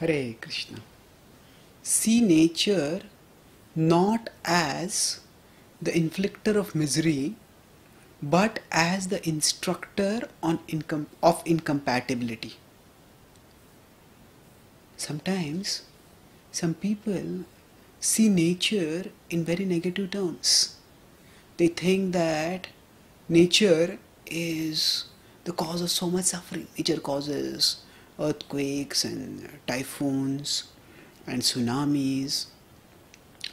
Hare Krishna. See nature not as the inflictor of misery, but as the instructor of incompatibility. Sometimes some people see nature in very negative terms. They think that nature is the cause of so much suffering. Nature causes earthquakes and typhoons and tsunamis,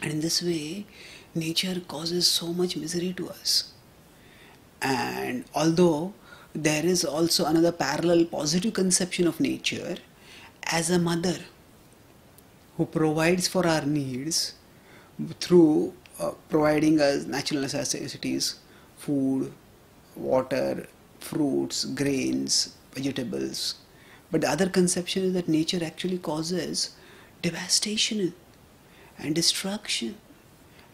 and in this way nature causes so much misery to us. And although there is also another parallel positive conception of nature as a mother who provides for our needs through providing us natural necessities, food, water, fruits, grains, vegetables. But the other conception is that nature actually causes devastation and destruction.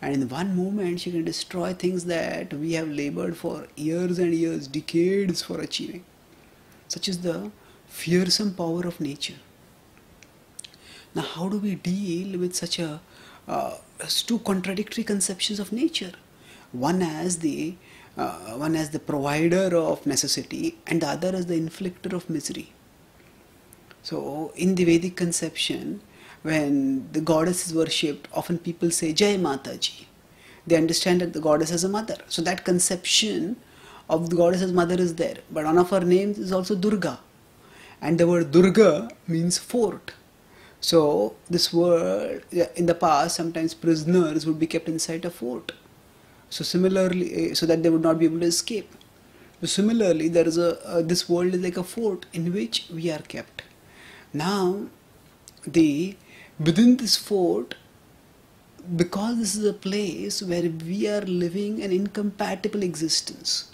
And in one moment she can destroy things that we have labored for years and years, decades for achieving. Such is the fearsome power of nature. Now how do we deal with such two contradictory conceptions of nature? One as the provider of necessity, and the other as the inflictor of misery. So in the Vedic conception, when the goddess is worshipped, often people say Jai Mataji. They understand that the goddess is a mother. So that conception of the goddess as mother is there. But one of her names is also Durga. And the word Durga means fort. So this word, in the past, sometimes prisoners would be kept inside a fort. So similarly, so that they would not be able to escape. So similarly, there is this world is like a fort in which we are kept. Now, within this fort, because this is a place where we are living an incompatible existence,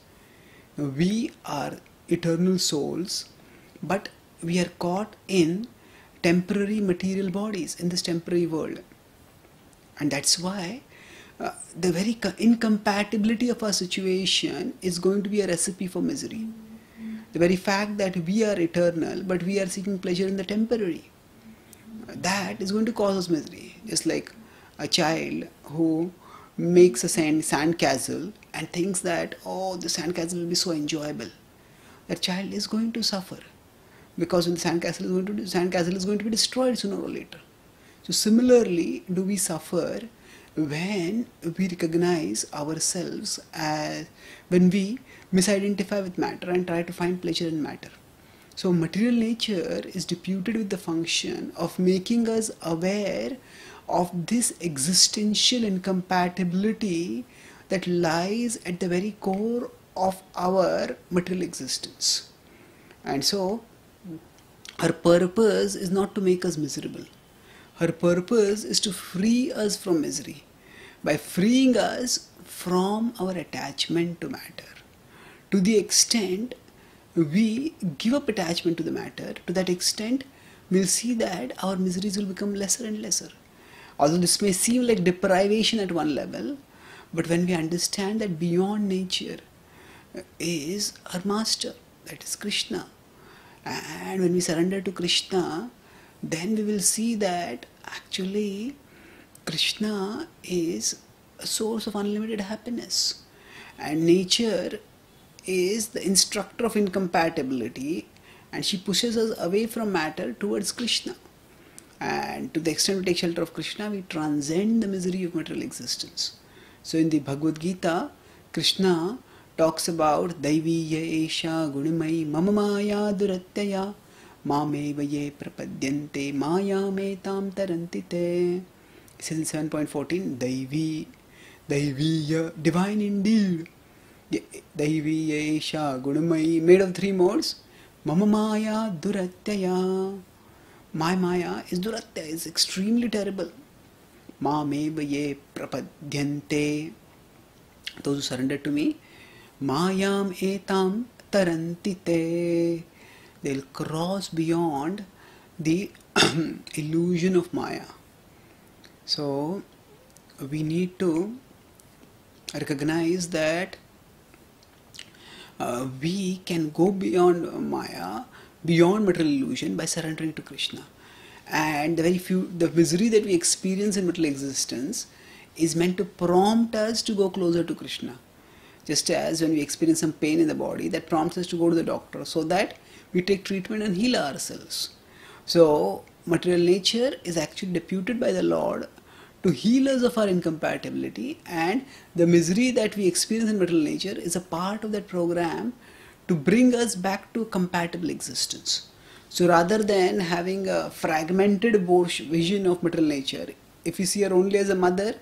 we are eternal souls, but we are caught in temporary material bodies in this temporary world. And that's why the very incompatibility of our situation is going to be a recipe for misery. The very fact that we are eternal but we are seeking pleasure in the temporary, that is going to cause us misery. Just like a child who makes a sand castle and thinks that, oh, the sand castle will be so enjoyable. That child is going to suffer, because when the sand castle is going to be destroyed sooner or later. So similarly do we suffer when we recognize ourselves as, when we misidentify with matter and try to find pleasure in matter. So material nature is deputed with the function of making us aware of this existential incompatibility that lies at the very core of our material existence. And so her purpose is not to make us miserable. Her purpose is to free us from misery by freeing us from our attachment to matter. To the extent we give up attachment to the matter, to that extent we'll see that our miseries will become lesser and lesser. Although this may seem like deprivation at one level, but when we understand that beyond nature is our master, that is Krishna, and when we surrender to Krishna, then we will see that actually Krishna is a source of unlimited happiness, and nature is the instructor of incompatibility, and she pushes us away from matter towards Krishna. And to the extent we take shelter of Krishna, we transcend the misery of material existence. So in the Bhagavad Gita, Krishna talks about Daiviya Esha Gunimai Mama Maya Duratyaya Mameva Ye Prapadyante Maya Metam Tarantite. It says in 7.14, Daiviya, divine indeed. Daiviya Esha Gunimai, made of three modes. Mama Maya Duratyaya. My Maya is Duratya, is extremely terrible. Mameva Ye Prapadyante. Those who surrender to me, Mayam etam tarantite. They'll cross beyond the illusion of Maya. So we need to recognize that we can go beyond Maya, beyond material illusion by surrendering to Krishna. And the misery that we experience in material existence is meant to prompt us to go closer to Krishna. Just as when we experience some pain in the body, that prompts us to go to the doctor so that we take treatment and heal ourselves. So, material nature is actually deputed by the Lord to heal us of our incompatibility, and the misery that we experience in material nature is a part of that program to bring us back to compatible existence. So rather than having a fragmented vision of material nature, if we see her only as a mother,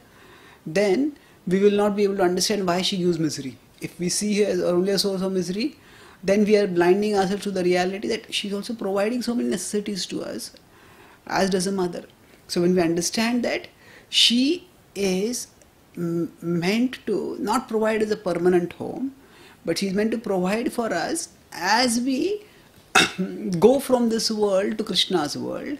then we will not be able to understand why she gives misery. If we see her as only a source of misery, then we are blinding ourselves to the reality that she is also providing so many necessities to us, as does a mother. So when we understand that she is meant to not provide as a permanent home, but she is meant to provide for us as we go from this world to Krishna's world,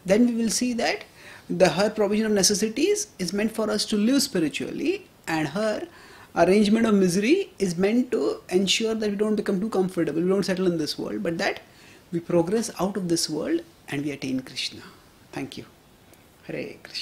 then we will see that her provision of necessities is meant for us to live spiritually, and her arrangement of misery is meant to ensure that we don't become too comfortable, we don't settle in this world, but that we progress out of this world and we attain Krishna. Thank you. Hare Krishna.